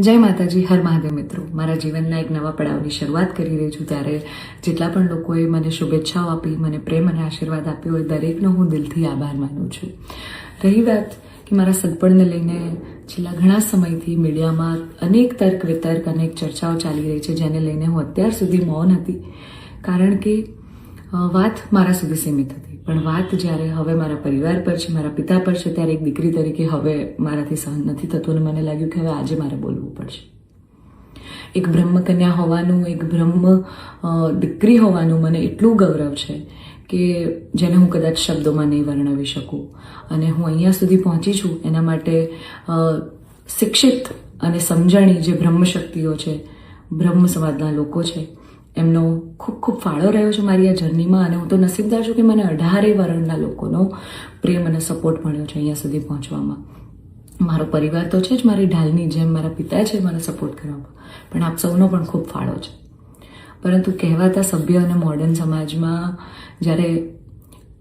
જય માતાજી, હર મહાદેવ મિત્રો. મારા જીવનના એક નવા પડાવની શરૂઆત કરી રહી છું ત્યારે જેટલા પણ લોકોએ મને શુભેચ્છાઓ આપી, મને પ્રેમ અને આશીર્વાદ આપ્યો હોય દરેકનો હું દિલથી આભાર માનું છું. રહી વાત કે મારા સગપણને લઈને છેલ્લા ઘણા સમયથી મીડિયામાં અનેક તર્ક વિતર્ક, અનેક ચર્ચાઓ ચાલી રહી છે, જેને લઈને હું અત્યાર સુધી મૌન હતી, કારણ કે વાત મારા સુધી સીમિત હતી. પણ વાત જ્યારે હવે મારા પરિવાર પર છે, મારા પિતા પર છે, ત્યારે એક દીકરી તરીકે હવે મારાથી સહન નથી થતું અને મને લાગ્યું કે હવે આજે મારે બોલવું પડશે. એક બ્રહ્મકન્યા હોવાનું, એક બ્રહ્મ દીકરી હોવાનું મને એટલું ગૌરવ છે કે જેને હું કદાચ શબ્દોમાં નહીં વર્ણવી શકું. અને હું અહીંયા સુધી પહોંચી છું એના માટે શિક્ષિત અને સમજણી જે બ્રહ્મશક્તિઓ છે, બ્રહ્મ સમાજના લોકો છે, એમનો ખૂબ ખૂબ ફાળો રહ્યો છે મારી આ જર્નીમાં. અને હું તો નસીબદાર છું કે મને 18 વર્ણના લોકોનો પ્રેમ અને સપોર્ટ મળ્યો છે અહીંયા સુધી પહોંચવામાં. મારો પરિવાર તો છે જ, મારી ઢાલની જેમ મારા પિતા છે મને સપોર્ટ કરવામાં, પણ આપ સૌનો પણ ખૂબ ફાળો છે. પરંતુ કહેવાતા સભ્ય અને મોડર્ન સમાજમાં જ્યારે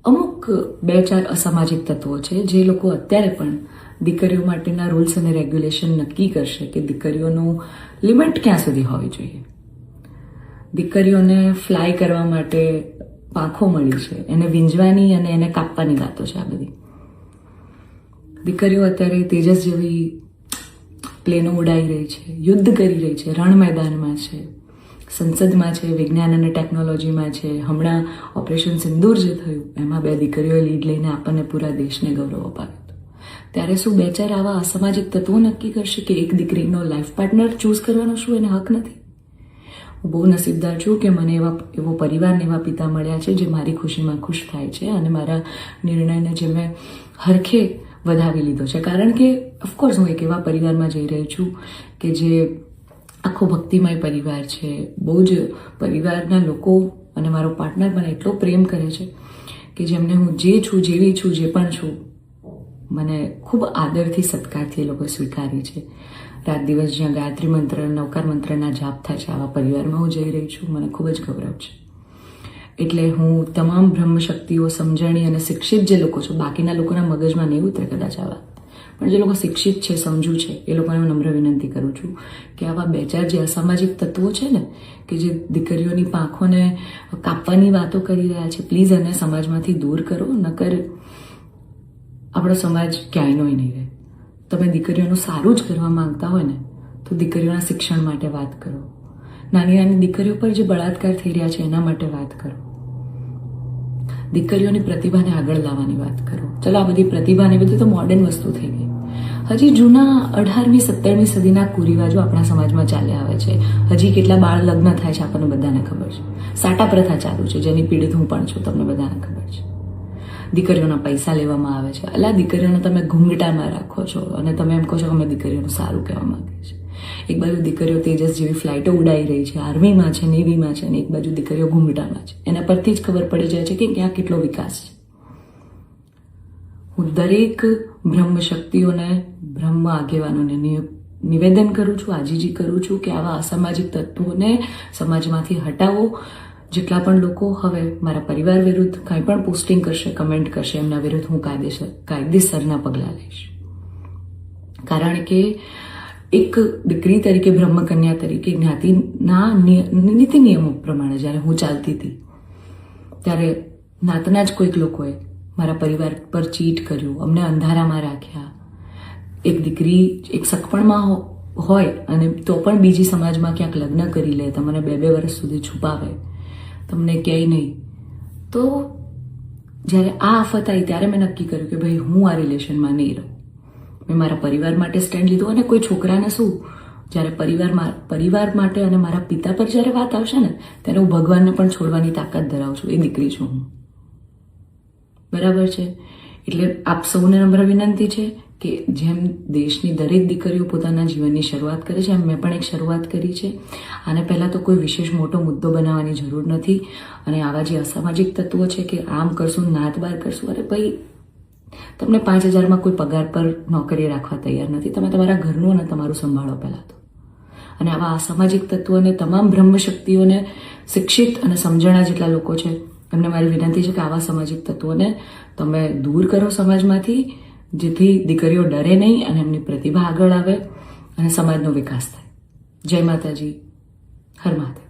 અમુક 2-4 અસામાજિક તત્વો છે જે લોકો અત્યારે પણ દીકરીઓ માટેના રૂલ્સ અને રેગ્યુલેશન નક્કી કરશે કે દીકરીઓનું લિમિટ ક્યાં સુધી હોવી જોઈએ, દીકરીઓને ફ્લાય કરવા માટે પાંખો મળી છે, એને વીંજવાની અને એને કાપવાની વાતો છે. આ બધી દીકરીઓ અત્યારે તેજસ જેવી પ્લેનો ઉડાઈ રહી છે, યુદ્ધ કરી રહી છે, રણ મેદાનમાં છે, સંસદમાં છે, વિજ્ઞાન અને ટેકનોલોજીમાં છે. હમણાં ઓપરેશન સિંદૂર જે થયું એમાં 2 દીકરીઓએ લીડ લઈને આપણને પૂરા દેશને ગૌરવ અપાવ્યો હતો. ત્યારે શું 2-4 આવા અસામાજિક તત્વો નક્કી કરશે કે એક દીકરીનો લાઈફ પાર્ટનર ચૂઝ કરવાનો શું એને હક નથી? હું બહુ નસીબદાર છું કે મને એવો પરિવારને, એવા પિતા મળ્યા છે જે મારી ખુશીમાં ખુશ થાય છે અને મારા નિર્ણયને જે મેં હરખે વધાવી લીધો છે. કારણ કે ઓફકોર્સ હું એક એવા પરિવારમાં જઈ રહી છું કે જે આખો ભક્તિમય પરિવાર છે. બહુ જ પરિવારના લોકો અને મારો પાર્ટનર મને એટલો પ્રેમ કરે છે કે જેમને હું જે છું, જેવી છું, જે પણ છું, મને ખૂબ આદરથી, સત્કારથી એ લોકો સ્વીકારી છે. રાત દિવસ જ્યાં ગાયત્રી મંત્ર, નવકાર મંત્રના જાપ થાય છે, આવા પરિવારમાં હું જઈ રહી છું. મને ખૂબ જ ગૌરવ છે. એટલે હું તમામ બ્રહ્મશક્તિઓ, સમજણી અને શિક્ષિત જે લોકો છો, બાકીના લોકોના મગજમાં નહીં ઉતરે કદાચ આ વાત, પણ જે લોકો શિક્ષિત છે, સમજુ છે, એ લોકોને હું નમ્ર વિનંતી કરું છું કે આવા 2-4 જે અસામાજિક તત્વો છે ને, કે જે દીકરીઓની પાંખોને કાપવાની વાતો કરી રહ્યા છે, પ્લીઝ એને સમાજમાંથી દૂર કરો, નકર આપણો સમાજ ક્યાંયનો નહીં રહે. તમે દીકરીઓનું સારું જ કરવા માંગતા હોય ને તો દીકરીઓના શિક્ષણ માટે વાત કરો. નાની નાની દીકરીઓ પર જે બળાત્કાર થઈ રહ્યા છે એના માટે વાત કરો. દીકરીઓની પ્રતિભાને આગળ લાવવાની વાત કરો. ચલો, આ બધી પ્રતિભાને બધું તો મોડર્ન વસ્તુ થઈ ગઈ. હજી જૂના 18મી 17મી સદીના કુરિવાજો આપણા સમાજમાં ચાલ્યા આવે છે. હજી કેટલા બાળ લગ્ન થાય છે આપણને બધાને ખબર છે. સાટા પ્રથા ચાલુ છે જેની પીડિત હું પણ છું, તમને બધાને ખબર છે. દીકરીઓના પૈસા લેવામાં આવે છે. અલા, દીકરીઓને તમે ઘૂંઘટામાં રાખો છો અને તમે એમ કહો છો કે અમે દીકરીઓનું સારું કહેવા માંગીએ છીએ. એક બાજુ દીકરીઓ તેજસ જેવી ફ્લાઇટો ઉડાઈ રહી છે, આર્મીમાં છે, નેવીમાં છે, અને એક બાજુ દીકરીઓ ઘૂંઘટામાં છે. એના પરથી જ ખબર પડી જાય છે કે ક્યાં કેટલો વિકાસ છે. હું દરેક બ્રહ્મ શક્તિઓને, બ્રહ્મ આગેવાનોને નિવેદન કરું છું, આજીજી કરું છું કે આવા અસામાજિક તત્વોને સમાજમાંથી હટાવો. જેટલા પણ લોકો હવે મારા પરિવાર વિરુદ્ધ કંઈ પણ પોસ્ટિંગ કરશે, કમેન્ટ કરશે, એમના વિરુદ્ધ હું કાયદેસરના પગલાં લઈશ. કારણ કે એક દીકરી તરીકે, બ્રહ્મકન્યા તરીકે, જ્ઞાતિના નીતિ નિયમો પ્રમાણે જ્યારે હું ચાલતી હતી ત્યારે નાતના જ કોઈક લોકોએ મારા પરિવાર પર ચીટ કર્યું, અમને અંધારામાં રાખ્યા. એક દીકરી એક સગપણમાં હોય અને તો પણ બીજી સમાજમાં ક્યાંક લગ્ન કરી લે, તમને 2-2 વર્ષ સુધી છુપાવે, તમને ક્યાંય નહીં. તો જ્યારે આ આફત આવી ત્યારે મેં નક્કી કર્યું કે ભાઈ હું આ રિલેશનમાં નહીં રહું. મેં મારા પરિવાર માટે સ્ટેન્ડ લીધું. અને કોઈ છોકરાને શું, જ્યારે પરિવાર માટે અને મારા પિતા પર જ્યારે વાત આવશે ને ત્યારે હું ભગવાનને પણ છોડવાની તાકાત ધરાવું છું. એ દીકરી છું હું, બરાબર છે? એટલે આપ સૌને નમ્ર વિનંતી છે કે જેમ દેશની દરેક દીકરીઓ પોતાના જીવનની શરૂઆત કરે છે, એમ મેં પણ એક શરૂઆત કરી છે. આને પહેલાં તો કોઈ વિશેષ મોટો મુદ્દો બનાવવાની જરૂર નથી. અને આવા જે અસામાજિક તત્વો છે કે આમ કરશું, નાત બાર કરશું, અરે ભાઈ, તમને 5,000માં કોઈ પગાર પર નોકરી રાખવા તૈયાર નથી. તમે તમારા ઘરનું અને તમારું સંભાળો પહેલાં તો. અને આવા અસામાજિક તત્વોને, તમામ બ્રહ્મશક્તિઓને, શિક્ષિત અને સમજણા જેટલા લોકો છે એમને મારી વિનંતી છે કે આવા સામાજિક તત્વોને તમે દૂર કરો સમાજમાંથી, જેથી દીકરીઓ ડરે નહીં અને એમની પ્રતિભા આગળ આવે અને સમાજનો વિકાસ થાય. જય માતાજી, હર મહાદેવ.